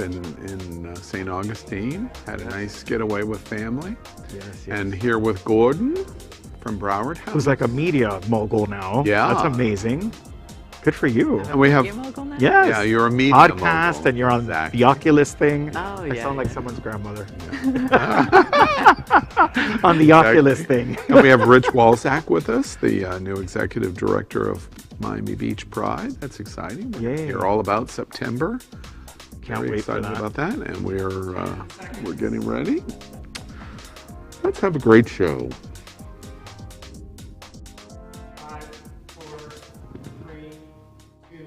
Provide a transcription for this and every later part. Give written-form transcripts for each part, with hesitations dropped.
in St. Augustine. Had a nice getaway with family. Yes. And here with Gordon from Broward House. Who's like a media mogul now. Yeah. That's amazing. Good for you. And we have, Yes. yeah, you're a media podcast mogul. and you're on Exactly. the Oculus thing. Oh, I yeah, sound like yeah. someone's grandmother. On the Oculus thing. And we have Rich Walzak with us, the new executive director of Miami Beach Pride. That's exciting. We're Yay. hear all about September. Can't Very wait for excited that. about that, and we're getting ready. Let's have a great show. 5, 4, 3, 2.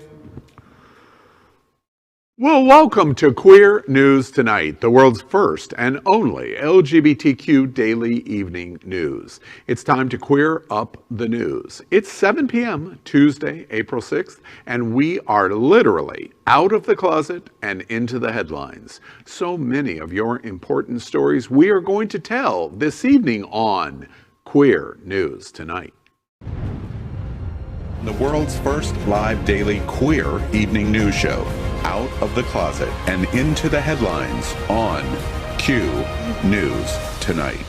Well, welcome to Queer News Tonight, the world's first and only LGBTQ daily evening news. It's time to queer up the news. It's 7 p.m. Tuesday, April 6th, and we are literally out of the closet and into the headlines. So many of your important stories we are going to tell this evening on Queer News Tonight. The world's first live daily queer evening news show. Out of the closet and into the headlines on Q News Tonight.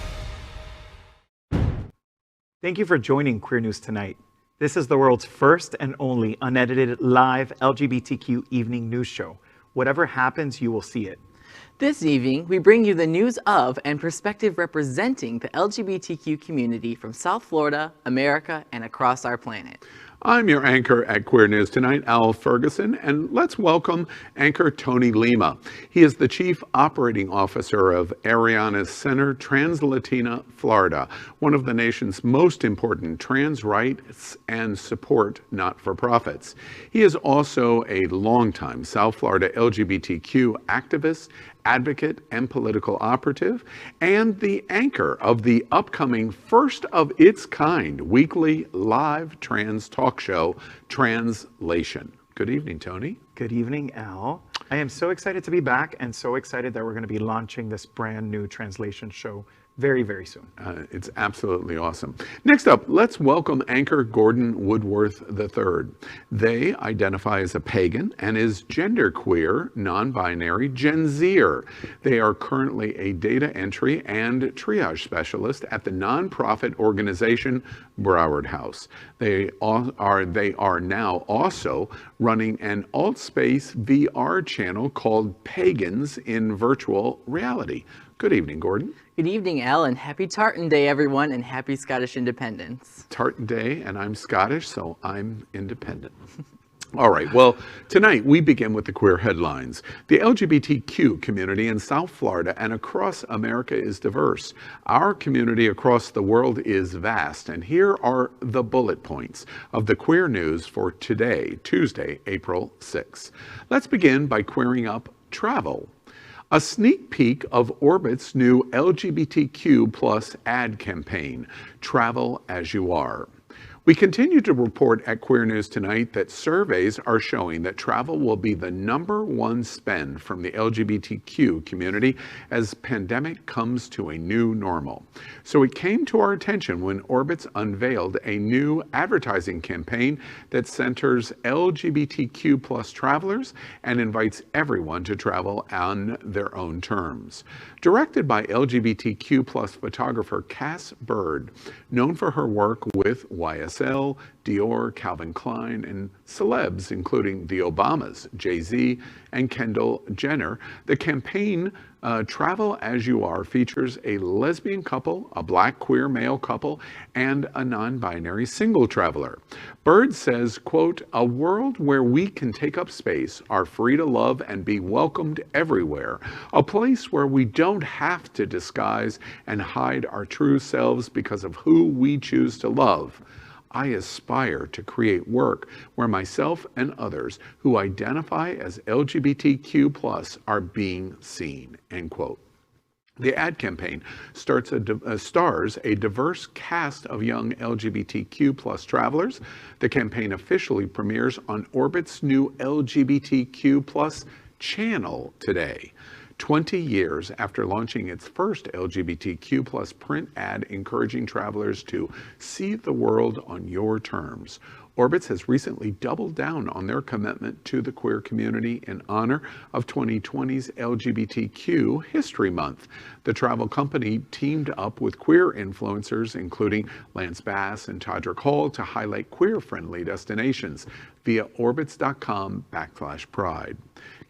Thank you for joining Queer News Tonight. This is the world's first and only unedited live LGBTQ evening news show. Whatever happens, you will see it. This evening, we bring you the news of and perspective representing the LGBTQ community from South Florida, America, and across our planet. I'm your anchor at Queer News Tonight, Al Ferguson, and let's welcome anchor Tony Lima. He is the Chief Operating Officer of Ariana's Center, Trans-Latina, Florida, one of the nation's most important trans rights and support not-for-profits. He is also a longtime South Florida LGBTQ activist, advocate, and political operative, and the anchor of the upcoming first of its kind weekly live trans talk show, Translation. Good evening, Tony. Good evening, Al. I am so excited to be back and so excited that we're going to be launching this brand new translation show very, very soon. It's absolutely awesome. Next up, let's welcome anchor Gordon Woodworth III. They identify as a pagan and is genderqueer, non-binary Gen Zer. They are currently a data entry and triage specialist at the nonprofit organization Broward House. They are now also running an alt-space VR channel called Pagans in Virtual Reality. Good evening, Gordon. Good evening, Al, and happy Tartan Day, everyone, and happy Scottish independence. Tartan Day, and I'm Scottish, so I'm independent. All right, well, tonight we begin with the queer headlines. The LGBTQ community in South Florida and across America is diverse. Our community across the world is vast, and here are the bullet points of the queer news for today, Tuesday, April 6th. Let's begin by queering up travel. A sneak peek of Orbit's new LGBTQ plus ad campaign, Travel As You Are. We continue to report at Queer News Tonight that surveys are showing that travel will be the #1 spend from the LGBTQ community as pandemic comes to a new normal. So it came to our attention when Orbitz unveiled a new advertising campaign that centers LGBTQ plus travelers and invites everyone to travel on their own terms. Directed by LGBTQ plus photographer Cass Bird, known for her work with YSL, Dior, Calvin Klein, and celebs including the Obamas, Jay-Z, and Kendall Jenner, the campaign Travel As You Are features a lesbian couple, a black queer male couple, and a non-binary single traveler. Bird says, quote, "A world where we can take up space, are free to love and be welcomed everywhere. A place where we don't have to disguise and hide our true selves because of who we choose to love. I aspire to create work where myself and others who identify as LGBTQ+ are being seen," end quote. The ad campaign stars a diverse cast of young LGBTQ+ travelers. The campaign officially premieres on Orbit's new LGBTQ+ channel today. 20 years after launching its first LGBTQ+ print ad encouraging travelers to see the world on your terms, Orbitz has recently doubled down on their commitment to the queer community in honor of 2020's LGBTQ History Month. The travel company teamed up with queer influencers, including Lance Bass and Todrick Hall, to highlight queer-friendly destinations via orbitz.com/pride.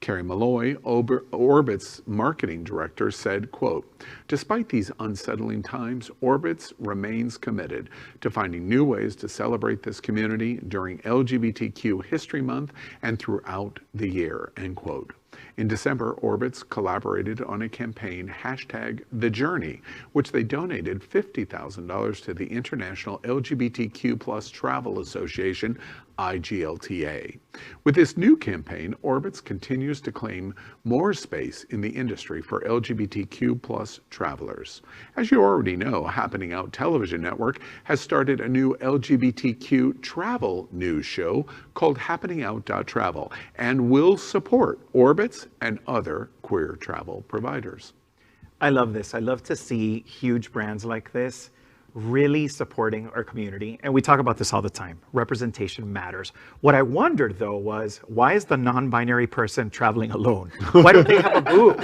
Carrie Malloy, Orbitz marketing director, said, quote, "Despite these unsettling times, Orbitz remains committed to finding new ways to celebrate this community during LGBTQ History Month and throughout the year," end quote. In December, Orbitz collaborated on a campaign, #TheJourney, which they donated $50,000 to the International LGBTQ+ Travel Association, IGLTA. With this new campaign, Orbitz continues to claim more space in the industry for LGBTQ+ travelers. As you already know, Happening Out Television Network has started a new LGBTQ travel news show called Happening Out.Travel and will support Orbitz and other queer travel providers. I love this. I love to see huge brands like this really supporting our community. And we talk about this all the time. Representation matters. What I wondered though was, why is the non-binary person traveling alone? Why don't they have a booth?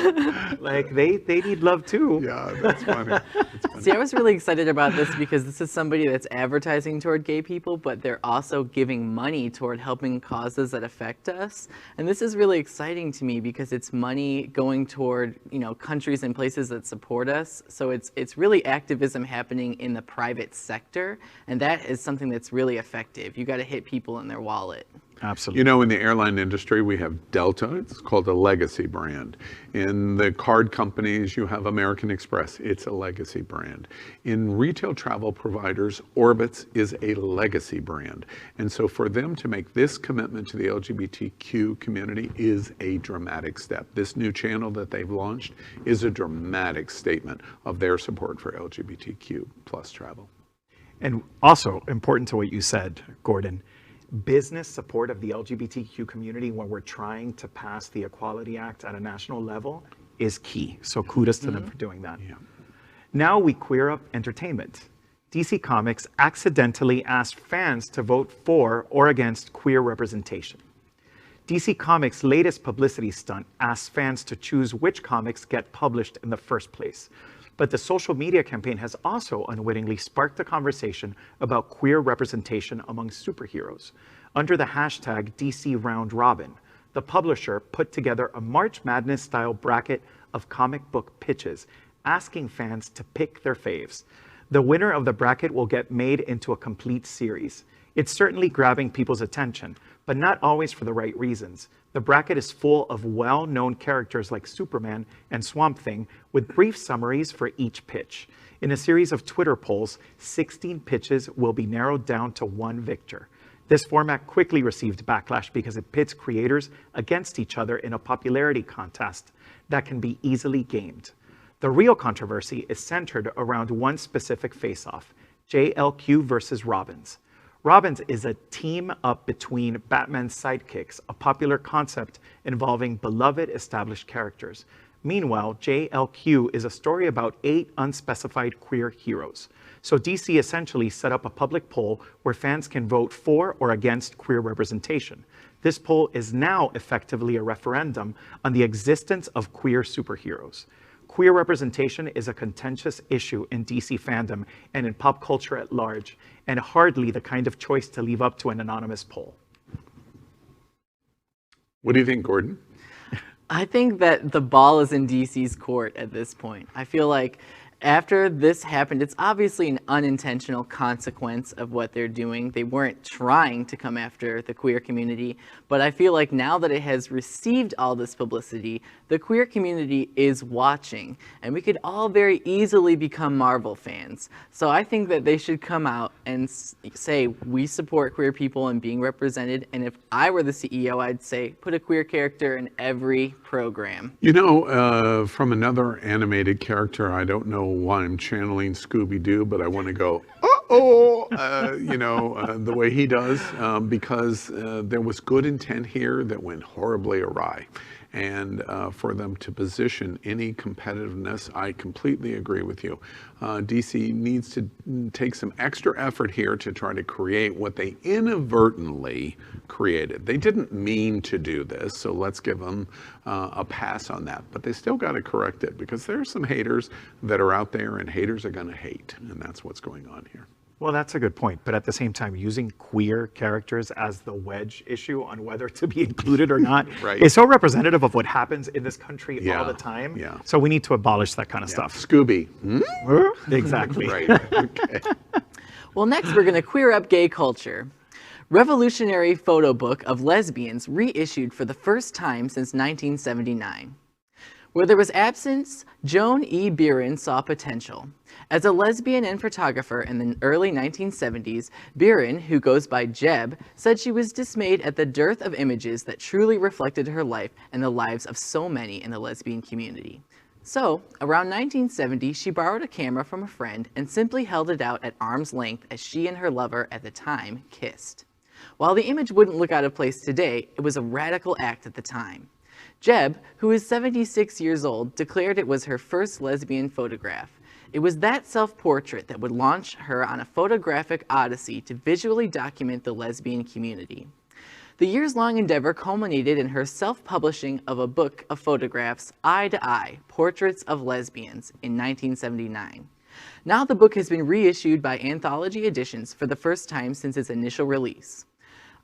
Like they need love too. Yeah, that's funny. That's funny. See, I was really excited about this because this is somebody that's advertising toward gay people, but they're also giving money toward helping causes that affect us. And this is really exciting to me because it's money going toward, countries and places that support us. So it's really activism happening in the private sector, and that is something that's really effective. You got to hit people in their wallet. Absolutely. In the airline industry, we have Delta. It's called a legacy brand. In the card companies, you have American Express. It's a legacy brand. In retail travel providers, Orbitz is a legacy brand. And so for them to make this commitment to the LGBTQ community is a dramatic step. This new channel that they've launched is a dramatic statement of their support for LGBTQ+ travel. And also important to what you said, Gordon, business support of the LGBTQ community when we're trying to pass the Equality Act at a national level is key. So kudos to them for doing that. Yeah. Now we queer up entertainment. DC Comics accidentally asked fans to vote for or against queer representation. DC Comics' latest publicity stunt asks fans to choose which comics get published in the first place. But the social media campaign has also unwittingly sparked a conversation about queer representation among superheroes. Under the hashtag DC Round Robin, the publisher put together a March Madness-style bracket of comic book pitches, asking fans to pick their faves. The winner of the bracket will get made into a complete series. It's certainly grabbing people's attention, but not always for the right reasons. The bracket is full of well-known characters like Superman and Swamp Thing, with brief summaries for each pitch. In a series of Twitter polls, 16 pitches will be narrowed down to one victor. This format quickly received backlash because it pits creators against each other in a popularity contest that can be easily gamed. The real controversy is centered around one specific face-off, JLQ versus Robins. Robins is a team-up between Batman's sidekicks, a popular concept involving beloved established characters. Meanwhile, JLQ is a story about 8 unspecified queer heroes. So DC essentially set up a public poll where fans can vote for or against queer representation. This poll is now effectively a referendum on the existence of queer superheroes. Queer representation is a contentious issue in DC fandom and in pop culture at large, and hardly the kind of choice to leave up to an anonymous poll. What do you think, Gordon? I think that the ball is in DC's court at this point. I feel like after this happened, it's obviously an unintentional consequence of what they're doing. They weren't trying to come after the queer community, but I feel like now that it has received all this publicity, the queer community is watching, and we could all very easily become Marvel fans. So I think that they should come out and say, we support queer people and being represented, and if I were the CEO, I'd say, put a queer character in every program. From another animated character, I don't know why I'm channeling Scooby-Doo, but I want to go, the way he does, because there was good intent here that went horribly awry. and for them to position any competitiveness. I completely agree with you. DC needs to take some extra effort here to try to create what they inadvertently created. They didn't mean to do this, so let's give them a pass on that. But they still got to correct it, because there are some haters that are out there, and haters are going to hate, and that's what's going on here. Well, that's a good point. But at the same time, using queer characters as the wedge issue on whether to be included or not Right. is so representative of what happens in this country Yeah, all the time. yeah. So we need to abolish that kind of stuff. Scooby. Exactly. Right. Okay. Well, next we're going to queer up gay culture. Revolutionary photo book of lesbians reissued for the first time since 1979. Where there was absence, Joan E. Biren saw potential. As a lesbian and photographer in the early 1970s, Biren, who goes by Jeb, said she was dismayed at the dearth of images that truly reflected her life and the lives of so many in the lesbian community. So, around 1970, she borrowed a camera from a friend and simply held it out at arm's length as she and her lover at the time kissed. While the image wouldn't look out of place today, it was a radical act at the time. Jeb, who is 76 years old, declared it was her first lesbian photograph. It was that self-portrait that would launch her on a photographic odyssey to visually document the lesbian community. The years-long endeavor culminated in her self-publishing of a book of photographs, Eye to Eye, Portraits of Lesbians, in 1979. Now the book has been reissued by Anthology Editions for the first time since its initial release.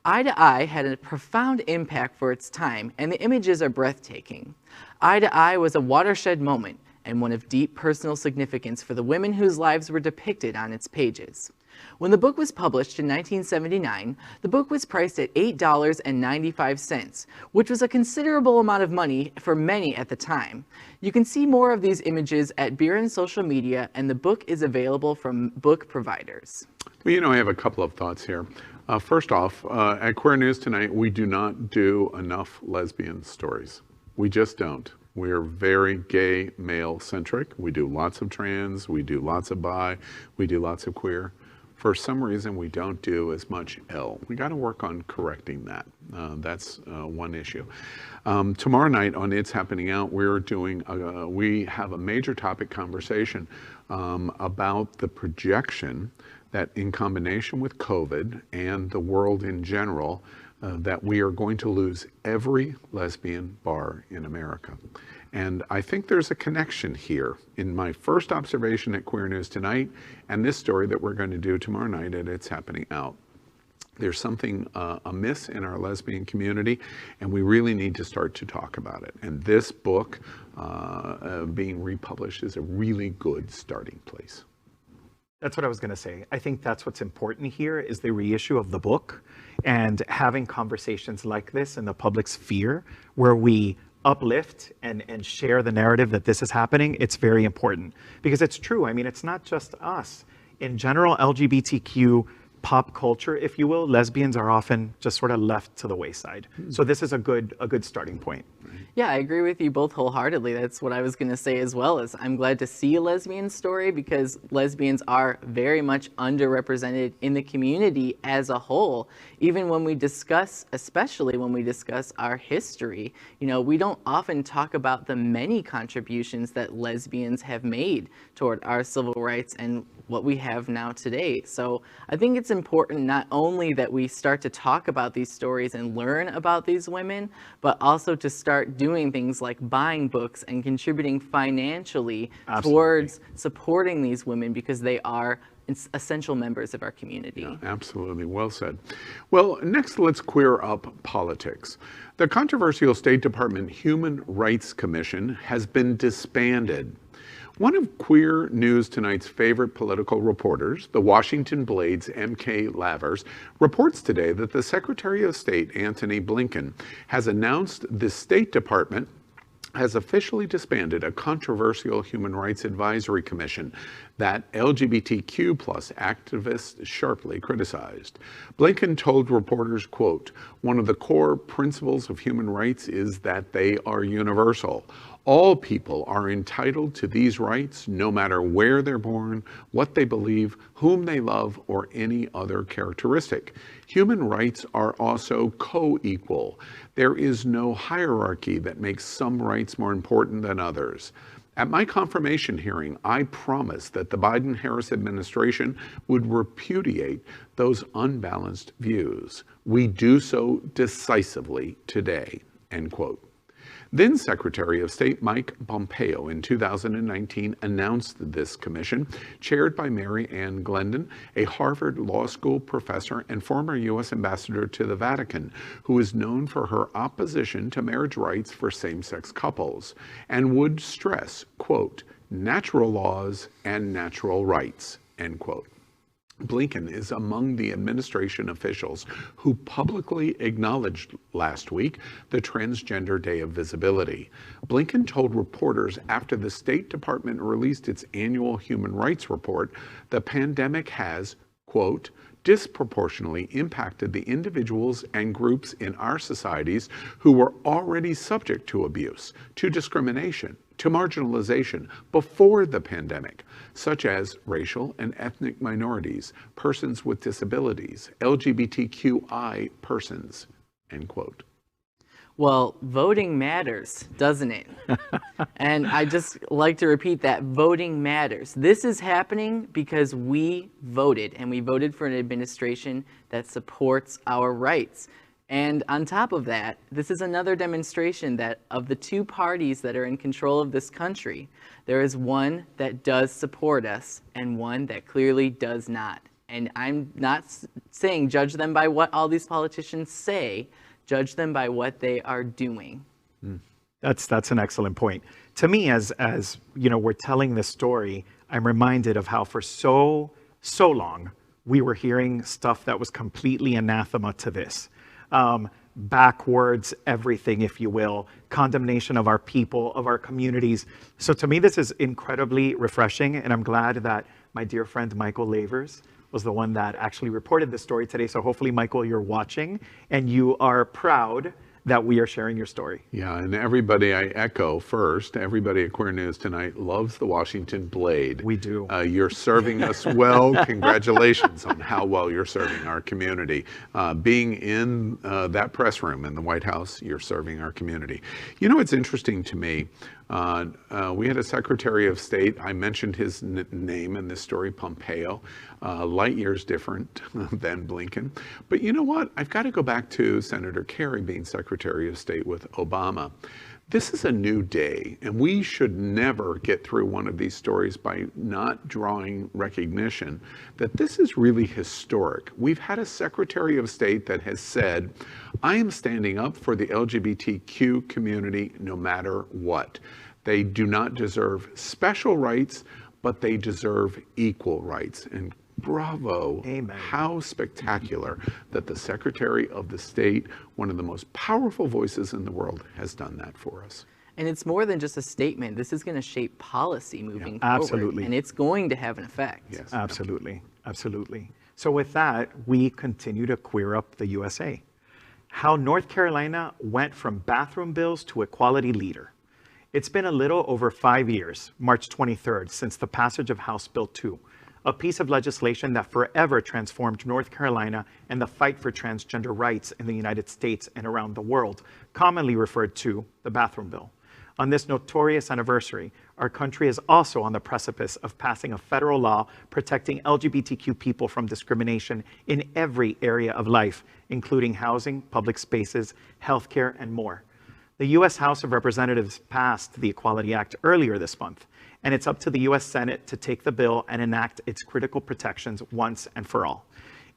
Eye to Eye had a profound impact for its time, and the images are breathtaking. Eye to Eye was a watershed moment, and one of deep personal significance for the women whose lives were depicted on its pages. When the book was published in 1979, the book was priced at $8.95, which was a considerable amount of money for many at the time. You can see more of these images at Biren's social media, and the book is available from book providers. Well, you know, I have a couple of thoughts here. First off, at Queer News Tonight, we do not do enough lesbian stories. We just don't. We are very gay, male-centric. We do lots of trans, we do lots of bi, we do lots of queer. For some reason, we don't do as much L. We got to work on correcting that. That's one issue. Tomorrow night on It's Happening Out, we have a major topic conversation about the projection that, in combination with COVID and the world in general, that we are going to lose every lesbian bar in America. And I think there's a connection here in my first observation at Queer News Tonight and this story that we're going to do tomorrow night at It's Happening Out. There's something amiss in our lesbian community, and we really need to start to talk about it. And this book being republished is a really good starting place. That's what I was going to say. I think that's what's important here is the reissue of the book and having conversations like this in the public sphere where we uplift and share the narrative that this is happening. It's very important because it's true. I mean, it's not just us. In general, LGBTQ pop culture, if you will, lesbians are often just sort of left to the wayside. So this is a good starting point. Yeah, I agree with you both wholeheartedly. That's what I was going to say as well. Is I'm glad to see a lesbian story because lesbians are very much underrepresented in the community as a whole. Even when we discuss, especially when we discuss our history, you know, we don't often talk about the many contributions that lesbians have made toward our civil rights and what we have now today. So I think it's important not only that we start to talk about these stories and learn about these women, but also to start doing things like buying books and contributing financially towards supporting these women because they are essential members of our community. Yeah, absolutely. Well said. Well, next let's queer up politics. The controversial State Department Human Rights Commission has been disbanded. One of Queer News Tonight's favorite political reporters, the Washington Blade's M.K. Lavers, reports today that the Secretary of State, Antony Blinken, has announced the State Department has officially disbanded a controversial Human Rights Advisory Commission that LGBTQ+ activists sharply criticized. Blinken told reporters, quote, "One of the core principles of human rights is that they are universal. All people are entitled to these rights no matter where they're born, what they believe, whom they love, or any other characteristic. Human rights are also co-equal. There is no hierarchy that makes some rights more important than others. At my confirmation hearing, I promised that the Biden-Harris administration would repudiate those unbalanced views. We do so decisively today, end quote. Then Secretary of State Mike Pompeo in 2019 announced this commission, chaired by Mary Ann Glendon, a Harvard Law School professor and former U.S. ambassador to the Vatican, who is known for her opposition to marriage rights for same-sex couples, and would stress, quote, natural laws and natural rights, end quote. Blinken is among the administration officials who publicly acknowledged last week the Transgender Day of Visibility. Blinken told reporters after the State Department released its annual human rights report, the pandemic has, quote, disproportionately impacted the individuals and groups in our societies who were already subject to abuse, to discrimination, to marginalization before the pandemic, such as racial and ethnic minorities, persons with disabilities, LGBTQI persons, end quote. Well, voting matters, doesn't it? And I just like to repeat that voting matters. This is happening because we voted, and we voted for an administration that supports our rights. And on top of that, this is another demonstration that of the two parties that are in control of this country, there is one that does support us and one that clearly does not. And I'm not saying judge them by what all these politicians say, judge them by what they are doing. That's an excellent point. To me, as you know, we're telling this story, I'm reminded of how for so long we were hearing stuff that was completely anathema to this. Backwards everything, if you will, condemnation of our people, of our communities. So to me, this is incredibly refreshing, and I'm glad that my dear friend Michael Lavers was the one that actually reported this story today. So hopefully, Michael, you're watching and you are proud that we are sharing your story. Yeah, and everybody, I echo first, everybody at Queer News Tonight loves the Washington Blade. We do. You're serving us well. Congratulations on how well you're serving our community. Being in that press room in the White House, you're serving our community. You know, it's interesting to me. We had a Secretary of State, I mentioned his name in this story, Pompeo, light years different than Blinken. But you know what? I've got to go back to Senator Kerry being Secretary of State with Obama. This is a new day, and we should never get through one of these stories by not drawing recognition that this is really historic. We've had a Secretary of State that has said, I am standing up for the LGBTQ community no matter what. They do not deserve special rights, but they deserve equal rights. And bravo. Amen. How spectacular that the Secretary of the State, one of the most powerful voices in the world, has done that for us. And it's more than just a statement. This is going to shape policy moving forward. Absolutely. And it's going to have an effect. Yes. Absolutely. Absolutely. So with that, we continue to queer up the USA. How North Carolina went from bathroom bills to equality leader. It's been a little over 5 years, March 23rd, since the passage of House Bill 2, a piece of legislation that forever transformed North Carolina and the fight for transgender rights in the United States and around the world, commonly referred to the bathroom bill. On this notorious anniversary, our country is also on the precipice of passing a federal law protecting LGBTQ people from discrimination in every area of life, including housing, public spaces, healthcare, and more. The U.S. House of Representatives passed the Equality Act earlier this month, and it's up to the U.S. Senate to take the bill and enact its critical protections once and for all.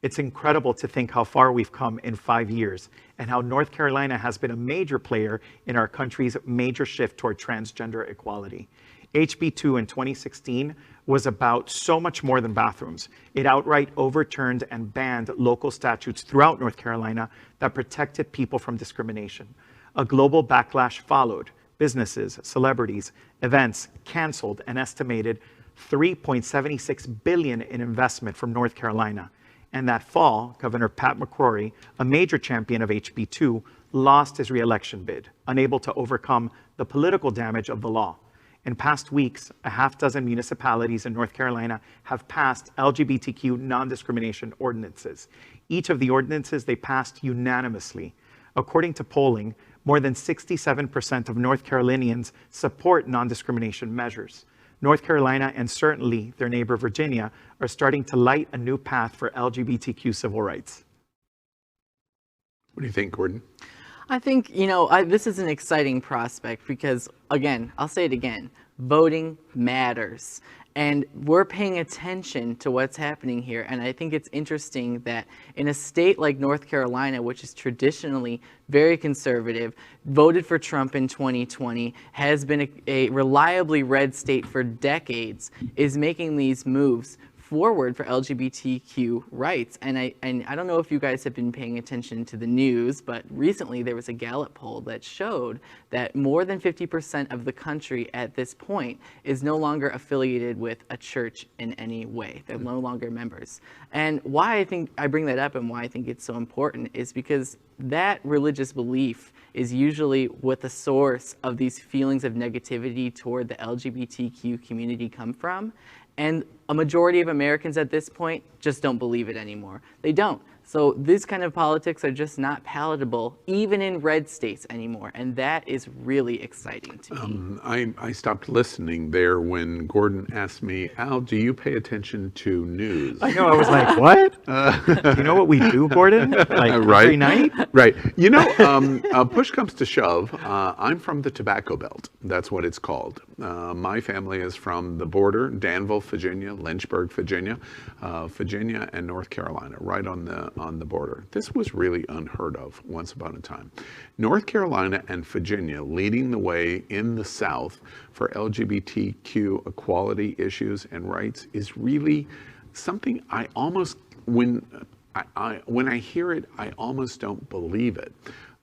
It's incredible to think how far we've come in 5 years and how North Carolina has been a major player in our country's major shift toward transgender equality. HB 2 in 2016 was about so much more than bathrooms. It outright overturned and banned local statutes throughout North Carolina that protected people from discrimination. A global backlash followed. Businesses, celebrities, events canceled an estimated $3.76 billion in investment from North Carolina. And that fall, Governor Pat McCrory, a major champion of HB 2, lost his re-election bid, unable to overcome the political damage of the law. In past weeks, a half dozen municipalities in North Carolina have passed LGBTQ non-discrimination ordinances. Each of the ordinances they passed unanimously. According to polling, more than 67% of North Carolinians support non-discrimination measures. North Carolina and certainly their neighbor Virginia are starting to light a new path for LGBTQ civil rights. What do you think, Gordon? I think, this is an exciting prospect because, again, I'll say it again, voting matters. And we're paying attention to what's happening here. And I think it's interesting that in a state like North Carolina, which is traditionally very conservative, voted for Trump in 2020, has been a reliably red state for decades, is making these moves forward for LGBTQ rights. And I don't know if you guys have been paying attention to the news, but recently there was a Gallup poll that showed that more than 50% of the country at this point is no longer affiliated with a church in any way. They're no longer members. And why I think I bring that up and why I think it's so important is because that religious belief is usually what the source of these feelings of negativity toward the LGBTQ community come from. And a majority of Americans at this point just don't believe it anymore. They don't. So these kind of politics are just not palatable, even in red states anymore. And that is really exciting to me. I stopped listening there when Gordon asked me, Al, do you pay attention to news? I know, I was like, what? Do you know what we do, Gordon? Like Right. every night? Right. Push comes to shove. I'm from the Tobacco Belt. That's what it's called. My family is from the border, Danville, Virginia, Lynchburg, Virginia, Virginia and North Carolina, right on the border. This was really unheard of once upon a time. North Carolina and Virginia leading the way in the South for LGBTQ equality issues and rights is really something I almost, when I hear it, I almost don't believe it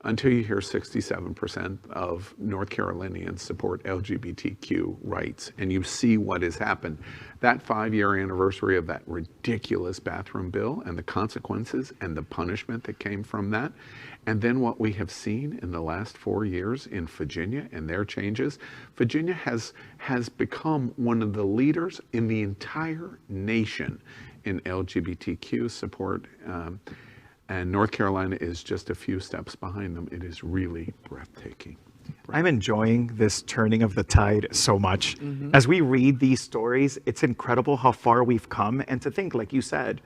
until you hear 67% of North Carolinians support LGBTQ rights and you see what has happened. That 5-year anniversary of that ridiculous bathroom bill and the consequences and the punishment that came from that. And then what we have seen in the last 4 years in Virginia and their changes, Virginia has become one of the leaders in the entire nation in LGBTQ support. And North Carolina is just a few steps behind them. It is really breathtaking. I'm enjoying this turning of the tide so much. As we read these stories, it's incredible how far we've come. And to think, like you said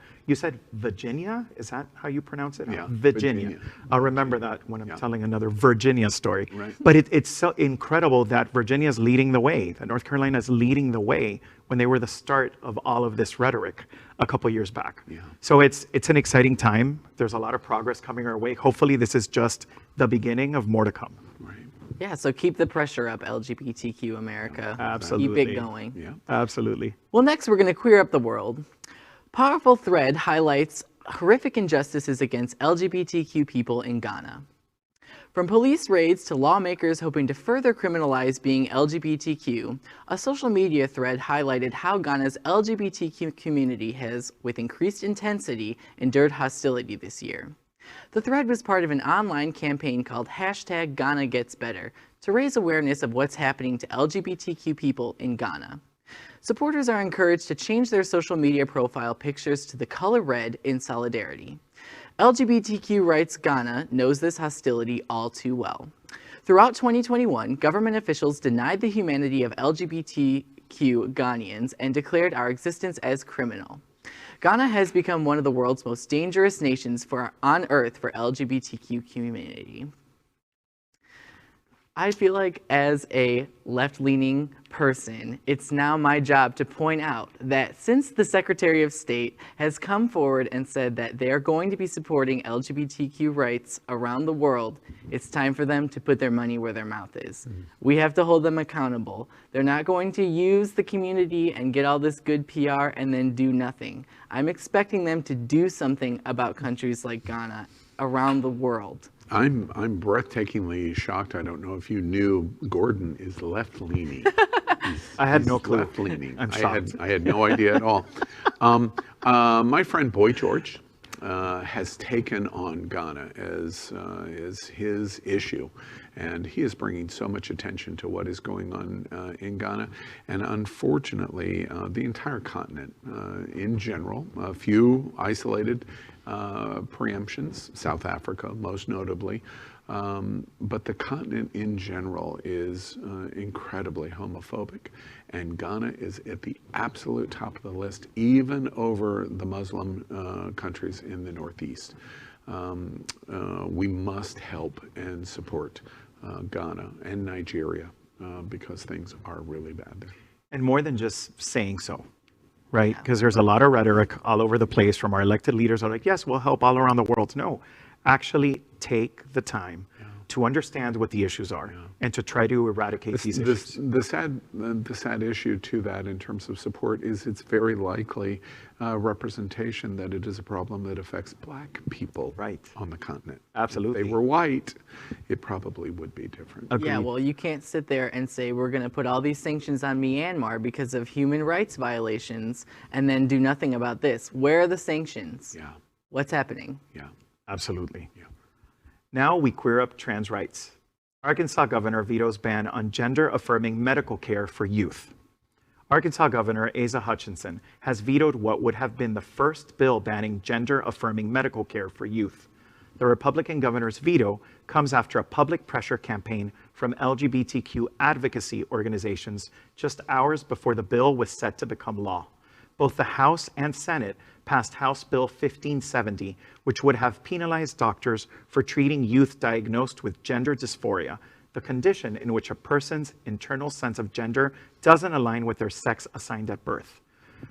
Virginia? Is that how you pronounce it? Yeah, Virginia. Virginia. I'll remember that when I'm telling another Virginia story. Right. But it's so incredible that Virginia is leading the way, that North Carolina is leading the way when they were the start of all of this rhetoric a couple years back. Yeah. So it's an exciting time. There's a lot of progress coming our way. Hopefully this is just the beginning of more to come. Right. Yeah, so keep the pressure up, LGBTQ America. Absolutely. Keep it going. Yeah. Absolutely. Well, next we're going to queer up the world. Powerful Thread highlights horrific injustices against LGBTQ people in Ghana. From police raids to lawmakers hoping to further criminalize being LGBTQ, a social media thread highlighted how Ghana's LGBTQ community has, with increased intensity, endured hostility this year. The thread was part of an online campaign called #GhanaGetsBetter to raise awareness of what's happening to LGBTQ people in Ghana. Supporters are encouraged to change their social media profile pictures to the color red in solidarity. LGBTQ Rights Ghana knows this hostility all too well. Throughout 2021, government officials denied the humanity of LGBTQ Ghanaians and declared our existence as criminal. Ghana has become one of the world's most dangerous nations on earth for LGBTQ community. I feel like as a left-leaning person, it's now my job to point out that since the Secretary of State has come forward and said that they are going to be supporting LGBTQ rights around the world, it's time for them to put their money where their mouth is. We have to hold them accountable. They're not going to use the community and get all this good PR and then do nothing. I'm expecting them to do something about countries like Ghana around the world. I'm breathtakingly shocked. I don't know if you knew Gordon is left-leaning. I had no clue. Left-leaning. I'm shocked. I had no idea at all. My friend Boy George has taken on Ghana as his issue, and he is bringing so much attention to what is going on in Ghana, and unfortunately, the entire continent in general. A few isolated preemptions, South Africa most notably, but the continent in general is incredibly homophobic, and Ghana is at the absolute top of the list, even over the Muslim countries in the Northeast. We must help and support Ghana and Nigeria because things are really bad there. And more than just saying so, right? Because there's a lot of rhetoric all over the place from our elected leaders are like, yes, we'll help all around the world. No, actually take the time to understand what the issues are and to try to eradicate these issues. The sad issue to that in terms of support is it's very likely representation that it is a problem that affects Black people on the continent. Absolutely. If they were white, it probably would be different. Agreed. Yeah, well, you can't sit there and say we're going to put all these sanctions on Myanmar because of human rights violations and then do nothing about this. Where are the sanctions? Yeah. What's happening? Yeah. Absolutely. Yeah. Now we queer up trans rights. Arkansas governor vetoes ban on gender-affirming medical care for youth. Arkansas Governor Asa Hutchinson has vetoed what would have been the first bill banning gender-affirming medical care for youth. The Republican governor's veto comes after a public pressure campaign from LGBTQ advocacy organizations just hours before the bill was set to become law. Both the House and Senate passed House Bill 1570, which would have penalized doctors for treating youth diagnosed with gender dysphoria, the condition in which a person's internal sense of gender doesn't align with their sex assigned at birth.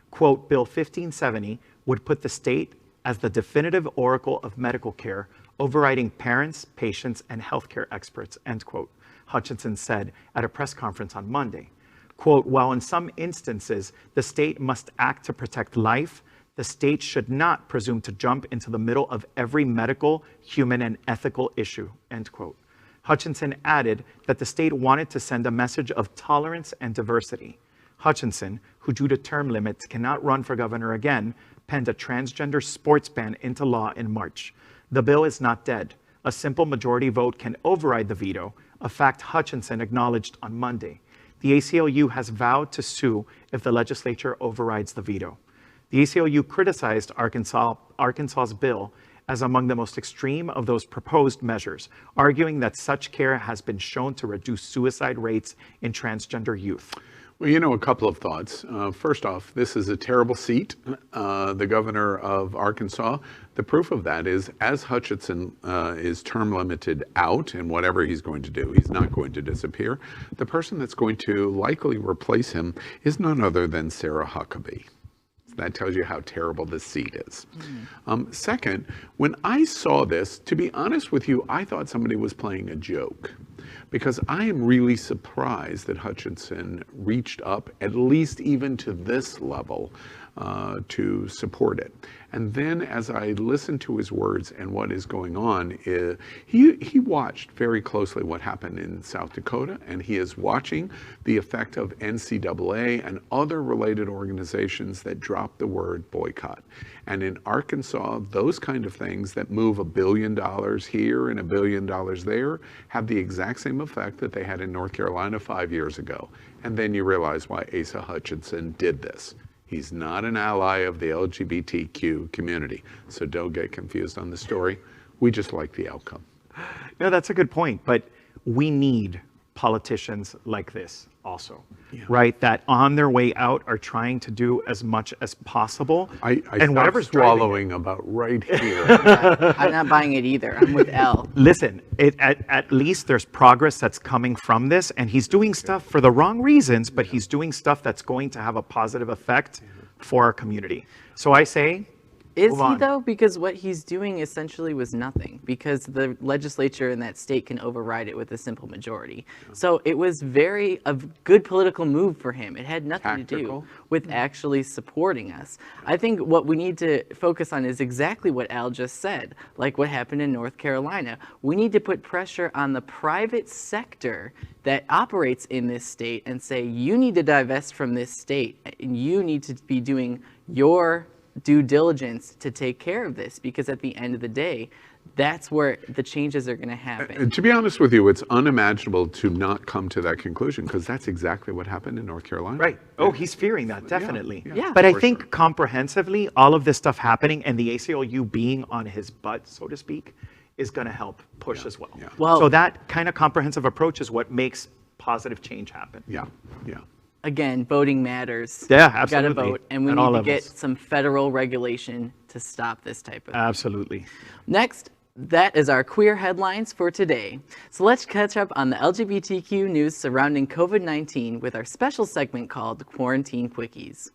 Quote, Bill 1570 would put the state as the definitive oracle of medical care, overriding parents, patients, and healthcare experts, end quote, Hutchinson said at a press conference on Monday. Quote, while in some instances the state must act to protect life, the state should not presume to jump into the middle of every medical, human, and ethical issue, end quote. Hutchinson added that the state wanted to send a message of tolerance and diversity. Hutchinson, who due to term limits cannot run for governor again, penned a transgender sports ban into law in March. The bill is not dead. A simple majority vote can override the veto, a fact Hutchinson acknowledged on Monday. The ACLU has vowed to sue if the legislature overrides the veto. The ACLU criticized Arkansas's bill as among the most extreme of those proposed measures, arguing that such care has been shown to reduce suicide rates in transgender youth. Well, you know, a couple of thoughts. First off, this is a terrible seat, the governor of Arkansas. The proof of that is, as Hutchinson is term limited out in whatever he's going to do, he's not going to disappear. The person that's going to likely replace him is none other than Sarah Huckabee. That tells you how terrible this seat is. Second, when I saw this, to be honest with you, I thought somebody was playing a joke, because I am really surprised that Hutchinson reached up, at least even to this level, to support it. And then as I listened to his words and what is going on, he watched very closely what happened in South Dakota, and he is watching the effect of NCAA and other related organizations that drop the word boycott. And in Arkansas, those kind of things that move $1 billion here and $1 billion there have the exact same effect that they had in North Carolina 5 years ago. And then you realize why Asa Hutchinson did this. He's not an ally of the LGBTQ community, so don't get confused on the story. We just like the outcome. No, that's a good point, but we need politicians like this also, right? That on their way out are trying to do as much as possible. I and whatever's swallowing about right here. I'm not buying it either. I'm with L. Listen, at least there's progress that's coming from this, and he's doing stuff for the wrong reasons, but he's doing stuff that's going to have a positive effect for our community. So I say, Is he though? Because what he's doing essentially was nothing, because the legislature in that state can override it with a simple majority. So it was a good political move for him. It had nothing to do with actually supporting us. I think what we need to focus on is exactly what Al just said, like what happened in North Carolina. We need to put pressure on the private sector that operates in this state and say, you need to divest from this state and you need to be doing your due diligence to take care of this, because at the end of the day, that's where the changes are going to happen. And to be honest with you, it's unimaginable to not come to that conclusion, because that's exactly what happened in North Carolina. Right. Oh, he's fearing that, definitely. Yeah. But I For think sure. comprehensively, all of this stuff happening and the ACLU being on his butt, so to speak, is going to help push as well. Yeah. Well- So that kind of comprehensive approach is what makes positive change happen. Yeah, yeah. Again, voting matters. Yeah, You got to absolutely. vote, and we At need all to get levels. some federal regulation to stop this type of. Absolutely. Next, that is our queer headlines for today. So let's catch up on the LGBTQ news surrounding COVID-19 with our special segment called Quarantine Quickies.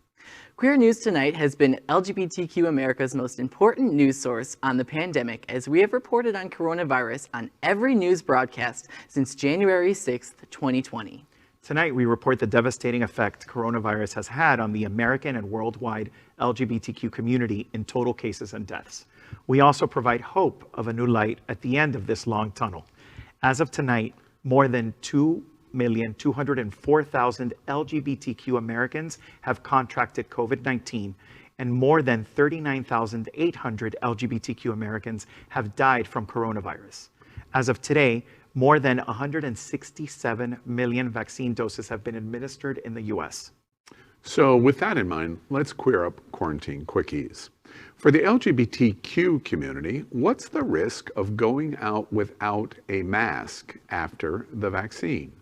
Queer News Tonight has been LGBTQ America's most important news source on the pandemic, as we have reported on coronavirus on every news broadcast since January 6th, 2020. Tonight, we report the devastating effect coronavirus has had on the American and worldwide LGBTQ community in total cases and deaths. We also provide hope of a new light at the end of this long tunnel. As of tonight, more than 2,204,000 LGBTQ Americans have contracted COVID-19, and more than 39,800 LGBTQ Americans have died from coronavirus. As of today, more than 167 million vaccine doses have been administered in the US. So with that in mind, let's queer up Quarantine Quickies. For the LGBTQ community, what's the risk of going out without a mask after the vaccine?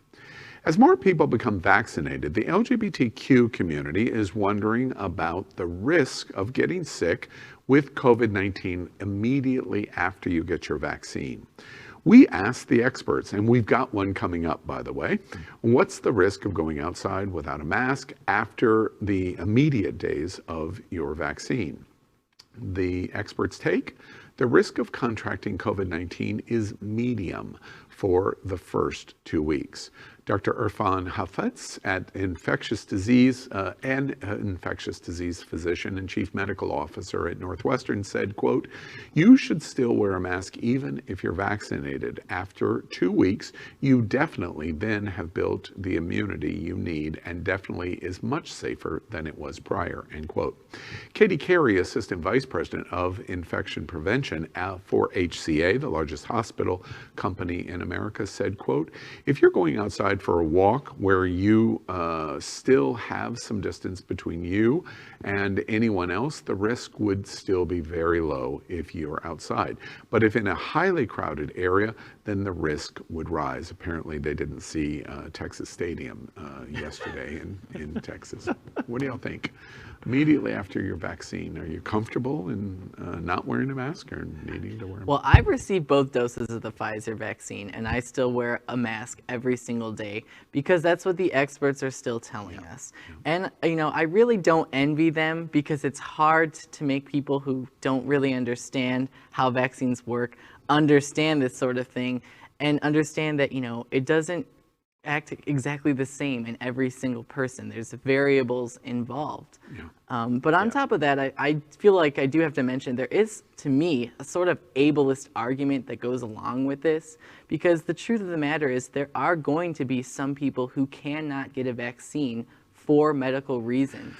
As more people become vaccinated, the LGBTQ community is wondering about the risk of getting sick with COVID-19 immediately after you get your vaccine. We asked the experts, and we've got one coming up, by the way, what's the risk of going outside without a mask after the immediate days of your vaccine? The experts take, the risk of contracting COVID-19 is medium for the first 2 weeks. Dr. Irfan Hafez, an infectious disease physician and chief medical officer at Northwestern, said, quote, "You should still wear a mask even if you're vaccinated. After 2 weeks, you definitely then have built the immunity you need and definitely is much safer than it was prior," end quote. Katie Carey, assistant vice president of infection prevention for HCA, the largest hospital company in America, said, quote, "If you're going outside for a walk where you still have some distance between you and anyone else, the risk would still be very low if you're outside. But if in a highly crowded area, then the risk would rise." Apparently they didn't see Texas Stadium yesterday in Texas. What do y'all think? Immediately after your vaccine, are you comfortable in not wearing a mask or needing to wear a mask? Well, I've received both doses of the Pfizer vaccine, and I still wear a mask every single day because that's what the experts are still telling us. And, you know, I really don't envy them, because it's hard to make people who don't really understand how vaccines work understand this sort of thing and understand that, you know, it doesn't act exactly the same in every single person. There's variables involved. But on top of that, I feel like I do have to mention there is, to me, a sort of ableist argument that goes along with this, because the truth of the matter is there are going to be some people who cannot get a vaccine for medical reasons.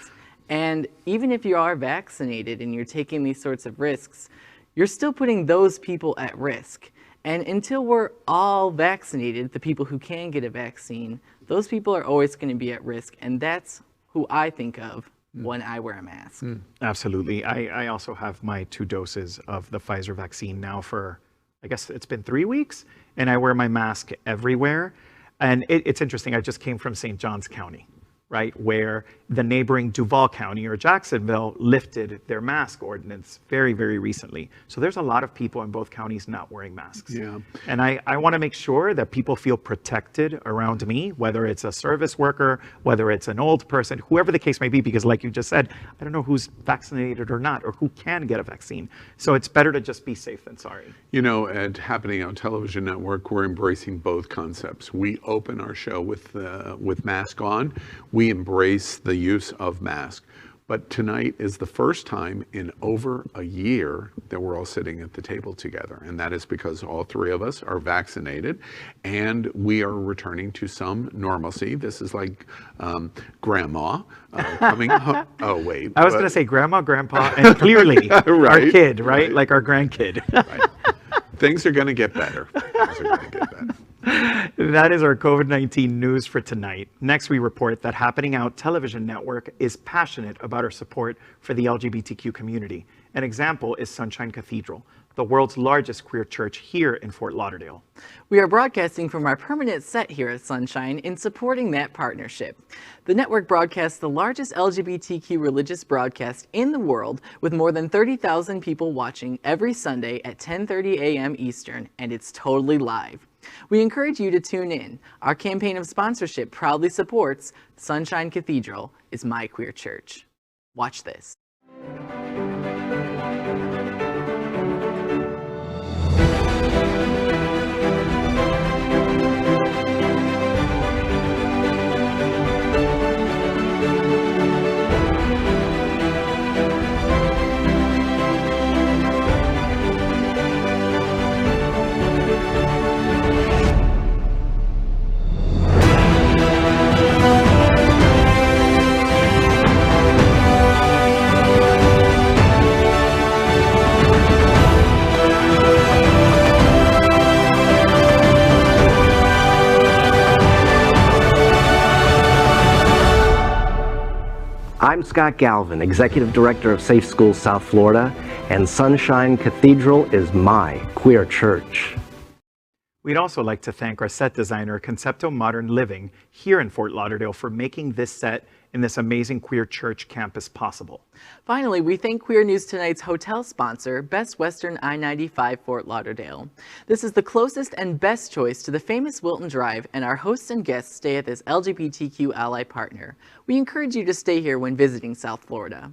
And even if you are vaccinated and you're taking these sorts of risks, you're still putting those people at risk. And until we're all vaccinated, the people who can get a vaccine, those people are always going to be at risk. And that's who I think of when I wear a mask. Absolutely. I also have my 2 doses of the Pfizer vaccine now for, I guess it's been 3 weeks, and I wear my mask everywhere. And it's interesting, I just came from St. Johns County, right, where the neighboring Duval County or Jacksonville lifted their mask ordinance very, very recently. So there's a lot of people in both counties not wearing masks. Yeah. And I want to make sure that people feel protected around me, whether it's a service worker, whether it's an old person, whoever the case may be, because like you just said, I don't know who's vaccinated or not, or who can get a vaccine. So it's better to just be safe than sorry. You know, at Happening Out Television Network, we're embracing both concepts. We open our show with mask on. We embrace the use of mask. But tonight is the first time in over a year that we're all sitting at the table together. And that is because all three of us are vaccinated and we are returning to some normalcy. This is like grandma coming home. Oh, wait. I was going to say grandma, grandpa, and clearly our Right, kid, right? right. Like our grandkid. Right. Things are going to get better. Things are going to get better. That is our COVID-19 news for tonight. Next, we report that Happening Out Television Network is passionate about our support for the LGBTQ community. An example is Sunshine Cathedral, the world's largest queer church here in Fort Lauderdale. We are broadcasting from our permanent set here at Sunshine in supporting that partnership. The network broadcasts the largest LGBTQ religious broadcast in the world, with more than 30,000 people watching every Sunday at 10:30 a.m. Eastern, and it's totally live. We encourage you to tune in. Our campaign of sponsorship proudly supports Sunshine Cathedral is my queer church. Watch this. I'm Scott Galvin, Executive Director of Safe Schools South Florida, and Sunshine Cathedral is my queer church. We'd also like to thank our set designer, Concepto Modern Living, here in Fort Lauderdale for making this set in this amazing queer church campus possible. Finally, we thank Queer News Tonight's hotel sponsor, Best Western I-95 Fort Lauderdale. This is the closest and best choice to the famous Wilton Drive, and our hosts and guests stay at this LGBTQ ally partner. We encourage you to stay here when visiting South Florida.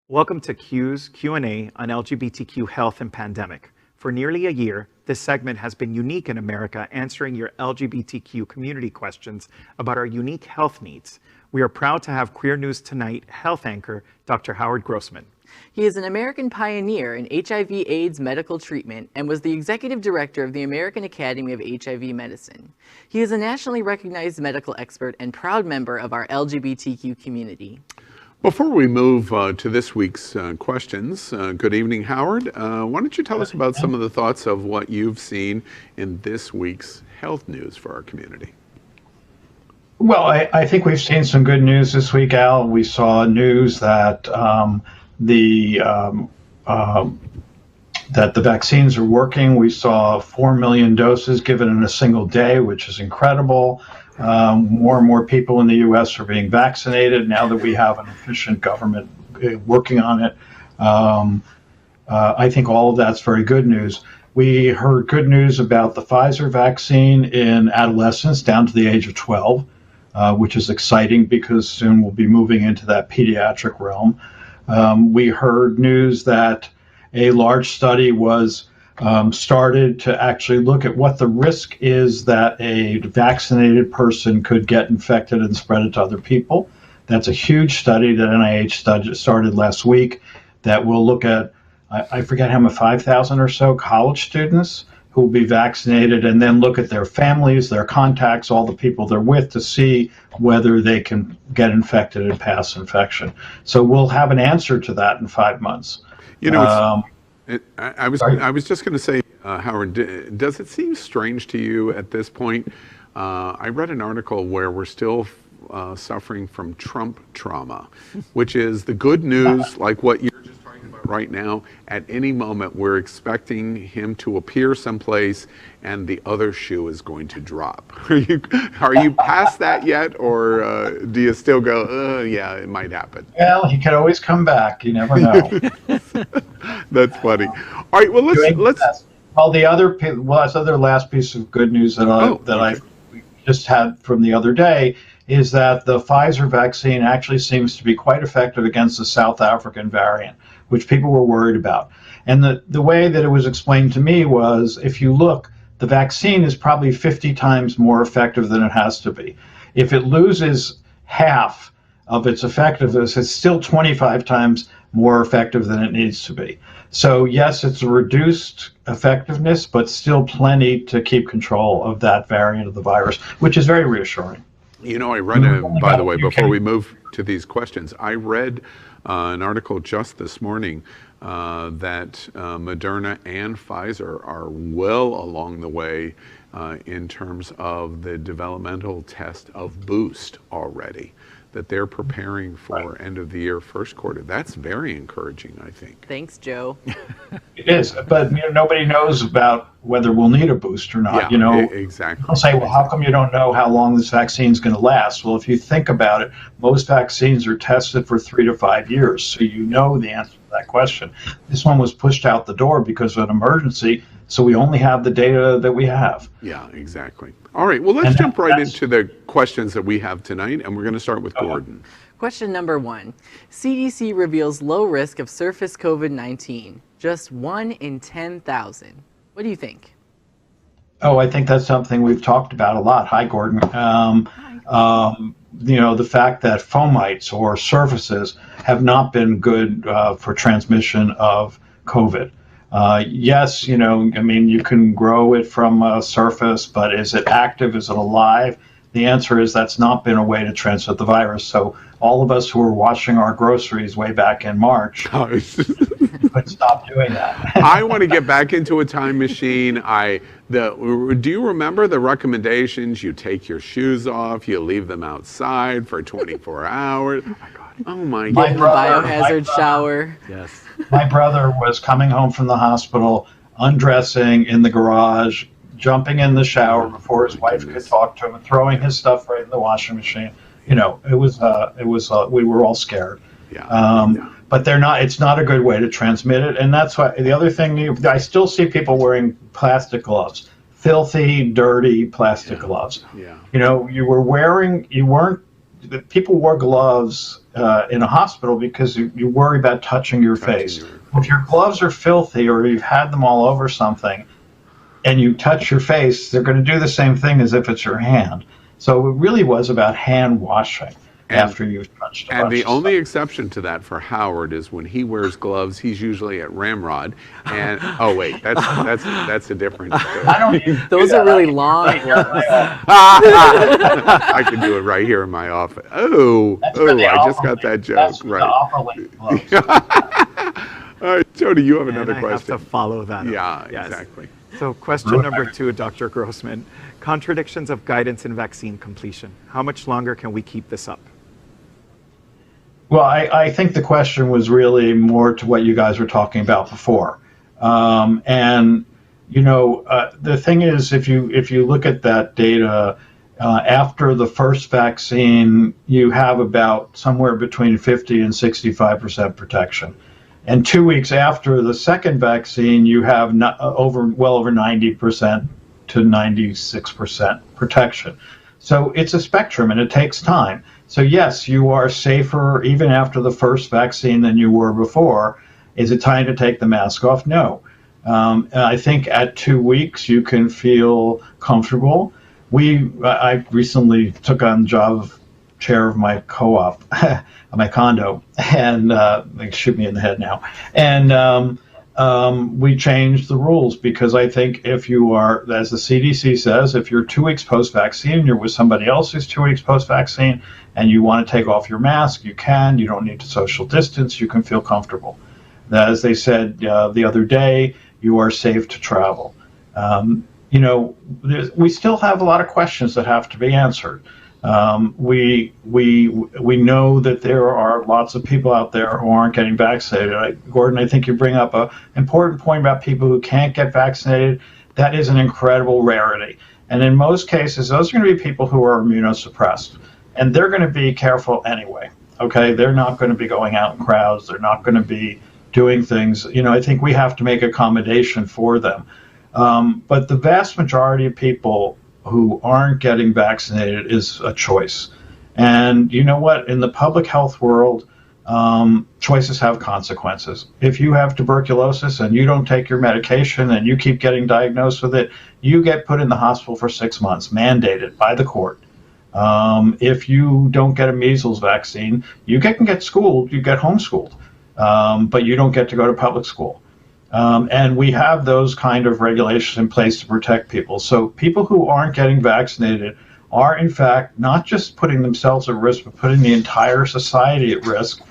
Welcome to Q's Q&A on LGBTQ health and pandemic. For nearly a year, this segment has been unique in America, answering your LGBTQ community questions about our unique health needs. We are proud to have Queer News Tonight health anchor, Dr. Howard Grossman. He is an American pioneer in HIV/AIDS medical treatment and was the executive director of the American Academy of HIV Medicine. He is a nationally recognized medical expert and proud member of our LGBTQ community. Before we move to this week's questions, good evening, Howard. Why don't you tell us about some of the thoughts of what you've seen in this week's health news for our community? Well, I think we've seen some good news this week, Al. We saw news that that the vaccines are working. We saw 4 million doses given in a single day, which is incredible. More and more people in the U.S. are being vaccinated now that we have an efficient government working on it. I think all of that's very good news. We heard good news about the Pfizer vaccine in adolescents down to the age of 12, which is exciting because soon we'll be moving into that pediatric realm. We heard news that a large study was started to actually look at what the risk is that a vaccinated person could get infected and spread it to other people. That's a huge study that NIH started last week that will look at, I forget how many, 5,000 or so college students who will be vaccinated, and then look at their families, their contacts, all the people they're with, to see whether they can get infected and pass infection. So we'll have an answer to that in 5 months. You know, I was just going to say, Howard, does it seem strange to you at this point? I read an article where we're still suffering from Trump trauma, which is the good news, like what you're just talking about right now. At any moment, we're expecting him to appear someplace, and the other shoe is going to drop. Are you past that yet, or do you still go, yeah, it might happen? Well, he could always come back. You never know. That's funny. All right, well, let's. Well, the other last piece of good news that I just had from the other day is that the Pfizer vaccine actually seems to be quite effective against the South African variant, which people were worried about. And the way that it was explained to me was, if you look, the vaccine is probably 50 times more effective than it has to be. If it loses half of its effectiveness, it's still 25 times more effective than it needs to be. So yes, it's a reduced effectiveness, but still plenty to keep control of that variant of the virus, which is very reassuring. You know, I read, by the way, before we move to these questions, I read an article just this morning that Moderna and Pfizer are well along the way in terms of the developmental test of Boost already, that they're preparing for end of the year, first quarter. That's very encouraging, I think. Thanks, Joe. It is, but nobody knows about whether we'll need a boost or not. Yeah, exactly. They'll say, well, how come you don't know how long this vaccine is going to last? Well, if you think about it, most vaccines are tested for 3 to 5 years, so you know the answer to that question. This one was pushed out the door because of an emergency, so we only have the data that we have. Yeah, exactly. All right, well, let's jump right into the questions that we have tonight, and we're going to start with Gordon. Question number 1. CDC reveals low risk of surface COVID-19. Just 1 in 10,000. What do you think? Oh, I think that's something we've talked about a lot. Hi, Gordon. The fact that fomites or surfaces have not been good for transmission of COVID. Yes, you can grow it from a surface, but is it active? Is it alive? The answer is that's not been a way to transmit the virus. So all of us who were washing our groceries way back in March could stop doing that. I want to get back into a time machine. Do you remember the recommendations? You take your shoes off, you leave them outside for 24 hours. Oh my God. Get in the biohazard shower. Yes. My brother was coming home from the hospital, undressing in the garage, jumping in the shower before his wife could talk to him, and throwing his stuff right in the washing machine. We were all scared. Yeah. But it's not a good way to transmit it. And that's why the other thing, I still see people wearing plastic gloves, filthy, dirty plastic gloves. Yeah. People wore gloves in a hospital because you worry about touching your face. If your gloves are filthy or you've had them all over something and you touch your face, they're going to do the same thing as if it's your hand. So it really was about hand washing after you've touched a bunch And the of only stuff. exception to that for Howard is when he wears gloves, he's usually at Ramrod. And oh wait, that's a different story. I don't even Those do are that. really long gloves. I can do it right here in my office. I just got that joke That's right. the upper lip gloves. All right, Jody, you have another And I question. have to follow that up. Yeah, Yes. exactly. So question number 2, Dr. Grossman. Contradictions of guidance in vaccine completion. How much longer can we keep this up? Well, I think the question was really more to what you guys were talking about before. The thing is, if you look at that data, after the first vaccine, you have about somewhere between 50 and 65% protection. And 2 weeks after the second vaccine, you have well over 90% to 96% protection. So it's a spectrum and it takes time. So yes, you are safer even after the first vaccine than you were before. Is it time to take the mask off? No. I think at 2 weeks you can feel comfortable. I recently took on the job of chair of my co-op, my condo, and they shoot me in the head now. And we changed the rules because I think if you are, as the CDC says, if you're 2 weeks post-vaccine, you're with somebody else who's 2 weeks post-vaccine, and you want to take off your mask, you can. You don't need to social distance. You can feel comfortable. As they said the other day, you are safe to travel. We still have a lot of questions that have to be answered. We know that there are lots of people out there who aren't getting vaccinated. Gordon, I think you bring up an important point about people who can't get vaccinated. That is an incredible rarity. And in most cases, those are going to be people who are immunosuppressed. And they're going to be careful anyway. Okay, they're not going to be going out in crowds. They're not going to be doing things. I think we have to make accommodation for them. But the vast majority of people who aren't getting vaccinated is a choice. And you know what? In the public health world, choices have consequences. If you have tuberculosis and you don't take your medication and you keep getting diagnosed with it, you get put in the hospital for 6 months, mandated by the court. If you don't get a measles vaccine, you can get schooled, you get homeschooled, but you don't get to go to public school. And we have those kind of regulations in place to protect people. So people who aren't getting vaccinated are, in fact, not just putting themselves at risk, but putting the entire society at risk.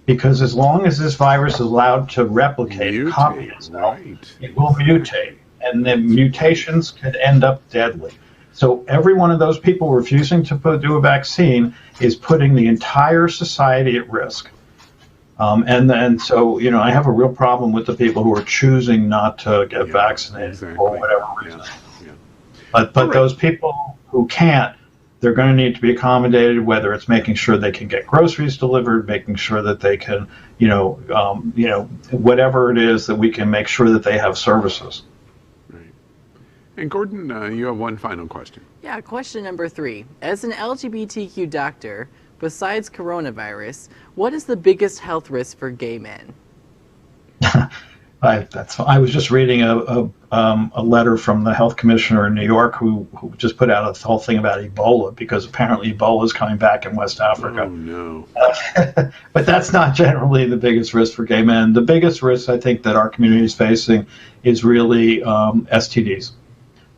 Because as long as this virus is allowed to replicate, copy itself, it will mutate. And the mutations could end up deadly. So every one of those people refusing to do a vaccine is putting the entire society at risk. And so, I have a real problem with the people who are choosing not to get vaccinated for whatever reason. But those people who can't, they're going to need to be accommodated, whether it's making sure they can get groceries delivered, making sure that they can, whatever it is that we can make sure that they have services. Right. And Gordon, you have one final question. Yeah, question number 3. As an LGBTQ doctor, besides coronavirus, what is the biggest health risk for gay men? I was just reading a letter from the health commissioner in New York who just put out a whole thing about Ebola, because apparently Ebola is coming back in West Africa. Oh, no. But that's not generally the biggest risk for gay men. The biggest risk, I think, that our community is facing is really STDs.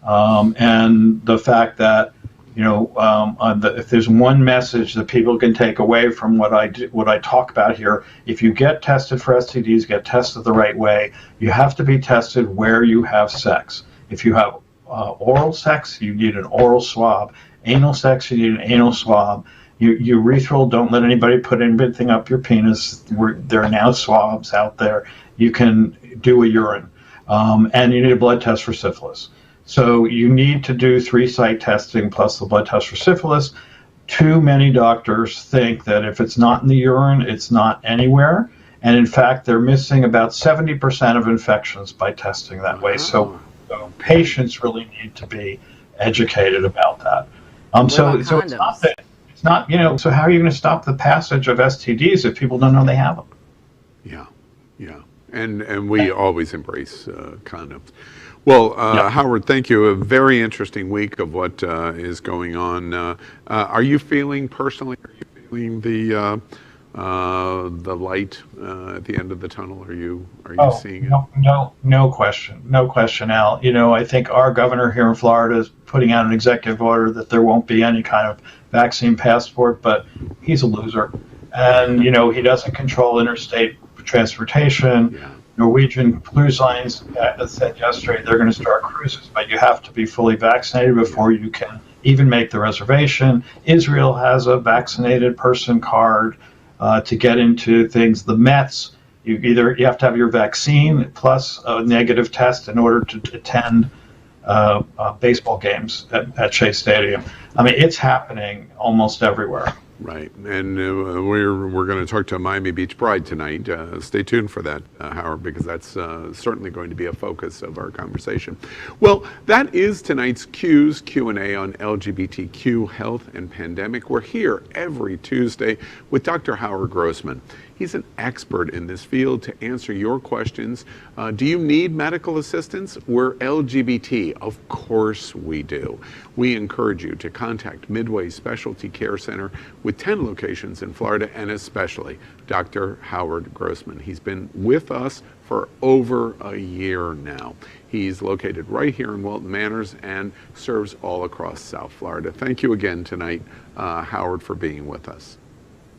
And the fact that, if there's one message that people can take away from what I talk about here, if you get tested for STDs, get tested the right way. You have to be tested where you have sex. If you have oral sex, you need an oral swab. Anal sex, you need an anal swab. Urethral, don't let anybody put anything up your penis. There are now swabs out there. You can do a urine. And you need a blood test for syphilis. So you need to do 3-site testing plus the blood test for syphilis. Too many doctors think that if it's not in the urine, it's not anywhere. And in fact, they're missing about 70% of infections by testing that way. So patients really need to be educated about that. So it's not that, so how are you going to stop the passage of STDs if people don't know they have them? Yeah. And we always embrace condoms. Well, Howard, thank you. A very interesting week of what is going on. Are you feeling personally? Are you feeling the light at the end of the tunnel? Are you seeing it? No question, Al. I think our governor here in Florida is putting out an executive order that there won't be any kind of vaccine passport, but he's a loser, and he doesn't control interstate transportation. Yeah. Norwegian cruise lines said yesterday they're going to start cruises, but you have to be fully vaccinated before you can even make the reservation. Israel has a vaccinated person card to get into things. The Mets, you have to have your vaccine plus a negative test in order to attend baseball games at Shea Stadium. I mean, it's happening almost everywhere. Right, and we're going to talk to Miami Beach Pride tonight. Stay tuned for that, Howard, because that's certainly going to be a focus of our conversation. Well, that is tonight's Q&A on LGBTQ health and pandemic. We're here every Tuesday with Dr. Howard Grossman. He's an expert in this field to answer your questions. Do you need medical assistance? We're LGBT. Of course we do. We encourage you to contact Midway Specialty Care Center with 10 locations in Florida, and especially Dr. Howard Grossman. He's been with us for over a year now. He's located right here in Walton Manors and serves all across South Florida. Thank you again tonight, Howard, for being with us.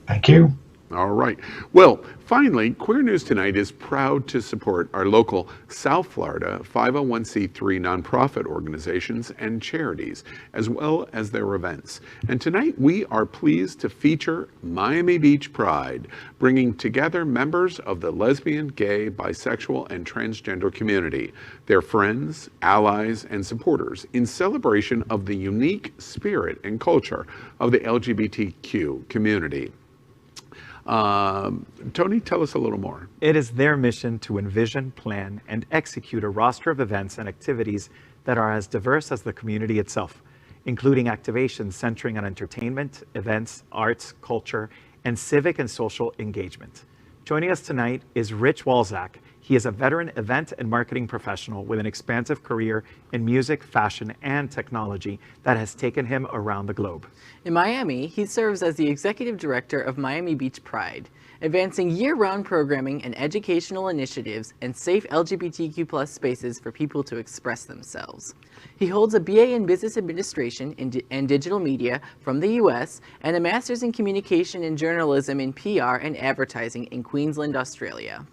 Thank you. All right. Well, finally, Queer News Tonight is proud to support our local South Florida 501c3 nonprofit organizations and charities, as well as their events. And tonight we are pleased to feature Miami Beach Pride, bringing together members of the lesbian, gay, bisexual, and transgender community, their friends, allies, and supporters in celebration of the unique spirit and culture of the LGBTQ community. Tony, tell us a little more. It is their mission to envision, plan, and execute a roster of events and activities that are as diverse as the community itself, including activations centering on entertainment, events, arts, culture, and civic and social engagement. Joining us tonight is Rich Walzak. He is a veteran event and marketing professional with an expansive career in music, fashion, and technology that has taken him around the globe. In Miami, he serves as the executive director of Miami Beach Pride, advancing year-round programming and educational initiatives and safe LGBTQ+ spaces for people to express themselves. He holds a BA in Business Administration and Digital Media from the US and a Master's in Communication and Journalism in PR and Advertising in Queensland, Australia.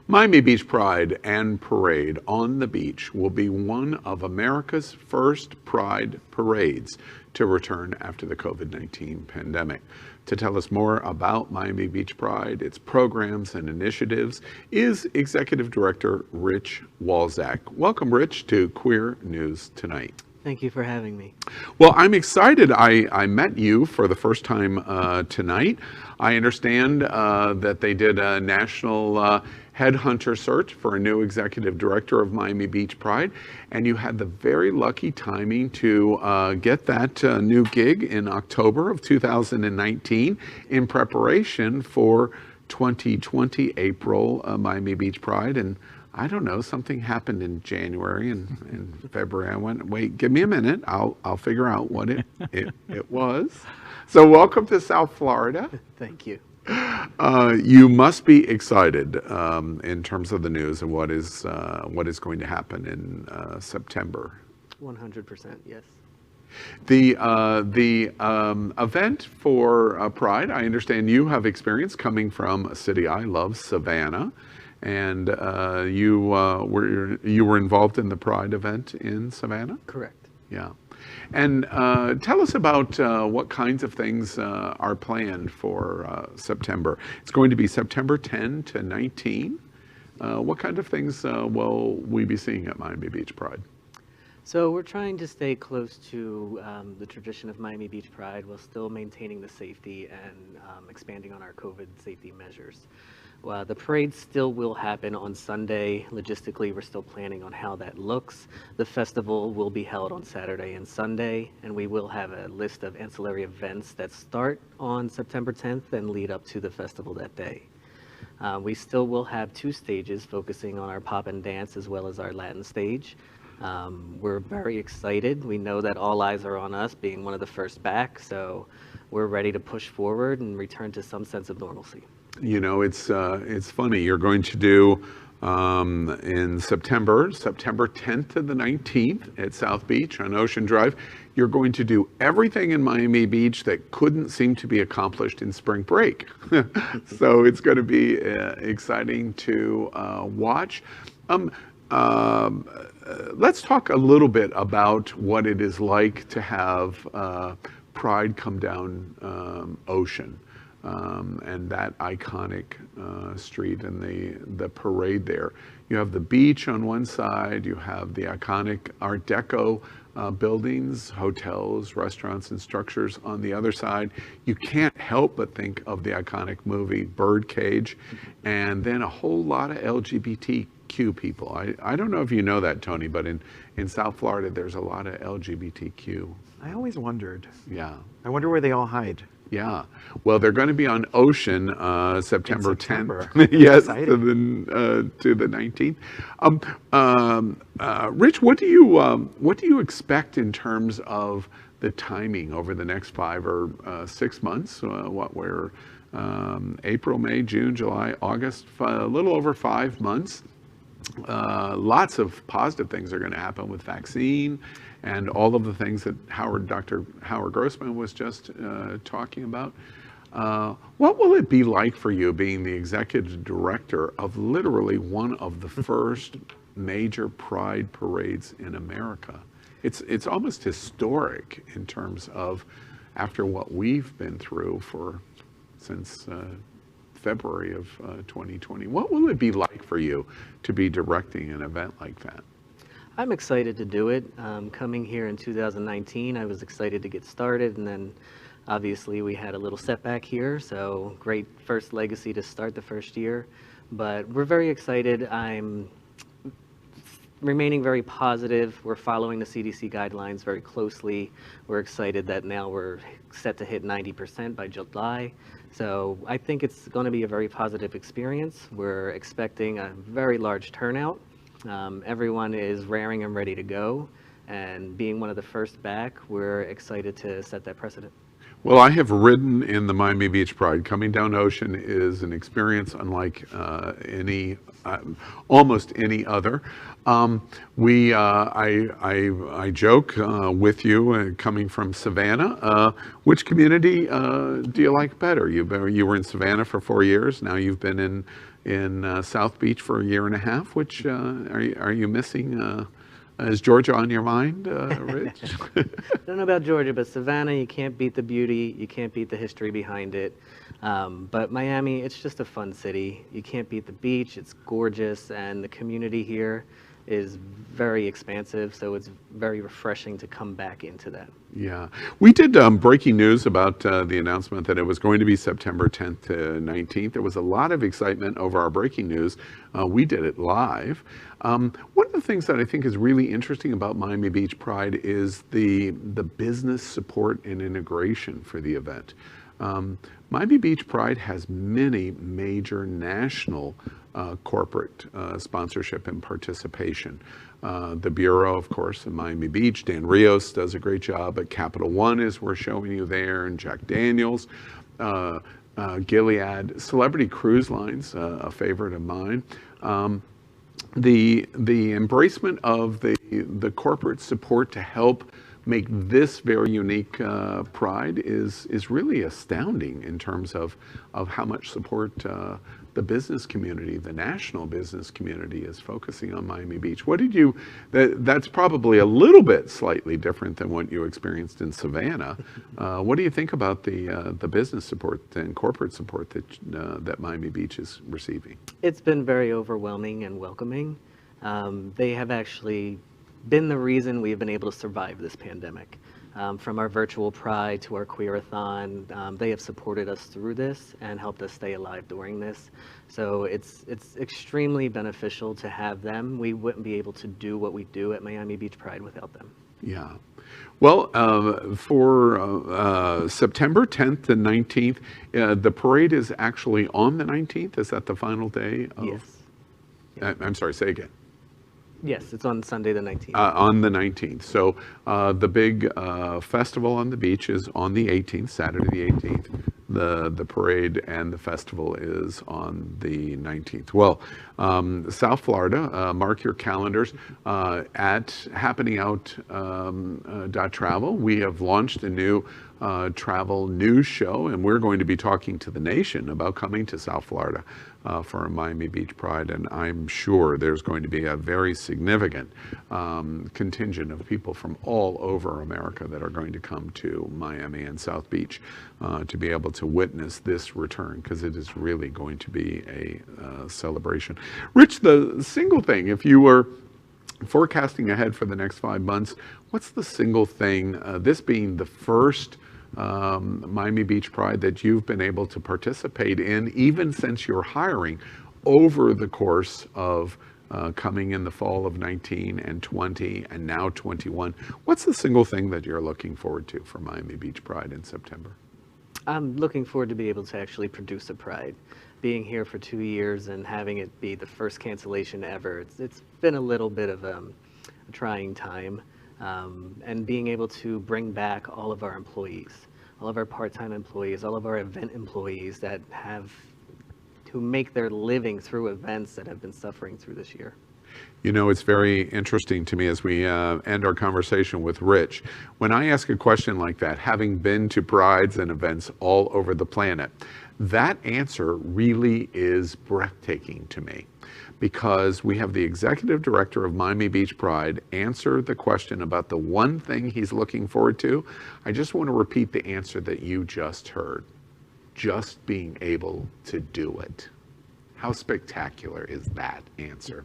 Miami Beach Pride and Parade on the beach will be one of America's first Pride parades to return after the COVID-19 pandemic. To tell us more about Miami Beach Pride, its programs and initiatives, is Executive Director Rich Walczak. Welcome, Rich, to Queer News Tonight. Thank you for having me. Well, I'm excited. I met you for the first time tonight. I understand that they did a national headhunter search for a new executive director of Miami Beach Pride, and you had the very lucky timing to get that new gig in October of 2019 in preparation for 2020 April Miami Beach Pride. And I don't know, something happened in January and February. I went, wait, give me a minute. I'll figure out what it was. So welcome to South Florida. Thank you. You must be excited in terms of the news and what is going to happen in September. 100%, yes. The event for Pride, I understand you have experience coming from a city I love, Savannah, and you were involved in the Pride event in Savannah? Correct. Yeah. And tell us about what kinds of things are planned for September. It's going to be September 10 to 19. What kind of things will we be seeing at Miami Beach Pride? So we're trying to stay close to the tradition of Miami Beach Pride while still maintaining the safety and expanding on our COVID safety measures. The parade still will happen on Sunday. Logistically, we're still planning on how that looks. The festival will be held on Saturday and Sunday, and we will have a list of ancillary events that start on September 10th and lead up to the festival that day. We still will have 2 stages focusing on our pop and dance as well as our Latin stage. We're very excited. We know that all eyes are on us being one of the first back, so we're ready to push forward and return to some sense of normalcy. You know, it's funny. You're going to do in September 10th to the 19th at South Beach on Ocean Drive. You're going to do everything in Miami Beach that couldn't seem to be accomplished in spring break. So it's going to be exciting to watch. Let's talk a little bit about what it is like to have Pride come down Ocean. And that iconic street and the parade there. You have the beach on one side, you have the iconic Art Deco buildings, hotels, restaurants, and structures on the other side. You can't help but think of the iconic movie Birdcage, and then a whole lot of LGBTQ people. I don't know if you know that, Tony, but in South Florida, there's a lot of LGBTQ. I always wondered. Yeah. I wonder where they all hide. Yeah, well, they're going to be on Ocean September 10th. Yes, to the 19th. Rich, what do you expect in terms of the timing over the next 5 or 6 months? We're April, May, June, July, August, a little over 5 months. Lots of positive things are going to happen with vaccine and all of the things that Dr. Howard Grossman was just talking about. What will it be like for you being the executive director of literally one of the first major Pride parades in America? It's almost historic in terms of after what we've been through since February of 2020. What will it be like for you to be directing an event like that? I'm excited to do it. Coming here in 2019, I was excited to get started, and then obviously we had a little setback here, so great first legacy to start the first year. But we're very excited. I'm remaining very positive. We're following the CDC guidelines very closely. We're excited that now we're set to hit 90% by July. So I think it's going to be a very positive experience. We're expecting a very large turnout. Everyone is raring and ready to go. And being one of the first back, we're excited to set that precedent. Well, I have ridden in the Miami Beach Pride. Coming down Ocean is an experience unlike almost any other. I joke with you coming from Savannah. Which community do you like better? You were in Savannah for 4 years. Now you've been in South Beach for a year and a half. Which are you missing? Is Georgia on your mind, Rich? I don't know about Georgia, but Savannah, you can't beat the beauty, you can't beat the history behind it. But Miami, it's just a fun city. You can't beat the beach, it's gorgeous, and the community here is very expansive, so it's very refreshing to come back into that. Yeah. We did breaking news about the announcement that it was going to be September 10th to 19th. There was a lot of excitement over our breaking news. We did it live. One of the things that I think is really interesting about Miami Beach Pride is the business support and integration for the event. Miami Beach Pride has many major national corporate sponsorship and participation. The Bureau, of course, in Miami Beach, Dan Rios does a great job at Capital One, as we're showing you there, and Jack Daniels, Gilead, Celebrity Cruise Lines, a favorite of mine. The embracement of the corporate support to help make this very unique pride is really astounding in terms of how much support the business community, the national business community, is focusing on Miami Beach. What did you? That's probably a little bit slightly different than what you experienced in Savannah. What do you think about the business support and corporate support that Miami Beach is receiving? It's been very overwhelming and welcoming. They have actually been the reason we've been able to survive this pandemic. From our virtual Pride to our Queerathon, they have supported us through this and helped us stay alive during this. So it's extremely beneficial to have them. We wouldn't be able to do what we do at Miami Beach Pride without them. Yeah. Well, for September 10th to 19th, the parade is actually on the 19th. Is that the final day? Yes. I'm sorry, say again. Yes, it's on Sunday the 19th. On the 19th. So the big festival on the beach is on the 18th, Saturday the 18th. The parade and the festival is on the 19th. Well, South Florida, mark your calendars at happeningout.travel. We have launched a new travel news show, and we're going to be talking to the nation about coming to South Florida for a Miami Beach Pride, and I'm sure there's going to be a very significant contingent of people from all over America that are going to come to Miami and South Beach to be able to witness this return, because it is really going to be a celebration. Rich, the single thing, if you were forecasting ahead for the next 5 months, what's the single thing, this being the first Miami Beach Pride that you've been able to participate in, even since you're hiring over the course of coming in the fall of 19 and 20 and now 21, what's the single thing that you're looking forward to for Miami Beach Pride in September? I'm looking forward to be able to actually produce a Pride. Being here for 2 years and having it be the first cancellation ever, it's been a little bit of a trying time. And being able to bring back all of our employees, all of our part-time employees, all of our event employees who make their living through events that have been suffering through this year. You know, it's very interesting to me as we end our conversation with Rich. When I ask a question like that, having been to prides and events all over the planet, that answer really is breathtaking to me, because we have the executive director of Miami Beach Pride answer the question about the one thing he's looking forward to. I just want to repeat the answer that you just heard. Just being able to do it. How spectacular is that answer?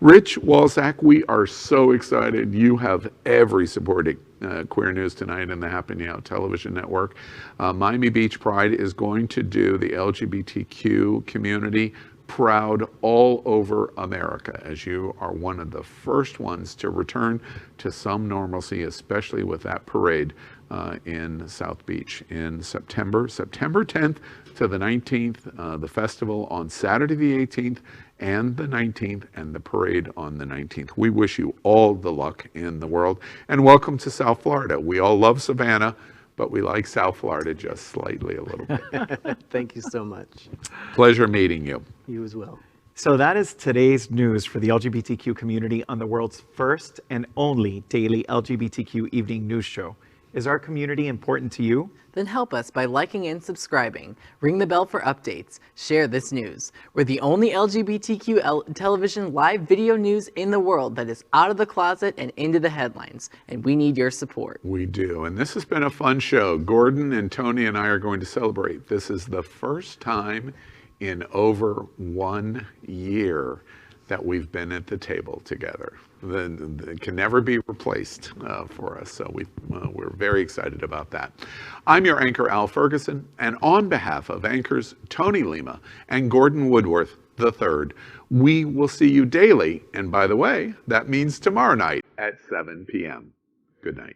Rich Walczak, we are so excited. You have every support at Queer News Tonight and the Happening Out television network. Miami Beach Pride is going to do the LGBTQ community proud all over America, as you are one of the first ones to return to some normalcy, especially with that parade in South Beach in September 10th to the 19th, the festival on Saturday the 18th and the 19th, and the parade on the 19th. We wish you all the luck in the world, and welcome to South Florida. We all love Savannah, but we like South Florida just slightly a little bit. Thank you so much. Pleasure meeting you. You as well. So that is today's news for the LGBTQ community on the world's first and only daily LGBTQ evening news show. Is our community important to you? Then help us by liking and subscribing. Ring the bell for updates. Share this news. We're the only LGBTQ television live video news in the world that is out of the closet and into the headlines, and we need your support. We do, and this has been a fun show. Gordon and Tony and I are going to celebrate. This is the first time in over 1 year that we've been at the table together. It can never be replaced for us, so we're very excited about that. I'm your anchor, Al Ferguson, and on behalf of anchors Tony Lima and Gordon Woodworth III, we will see you daily, and by the way, that means tomorrow night at 7 p.m. Good night.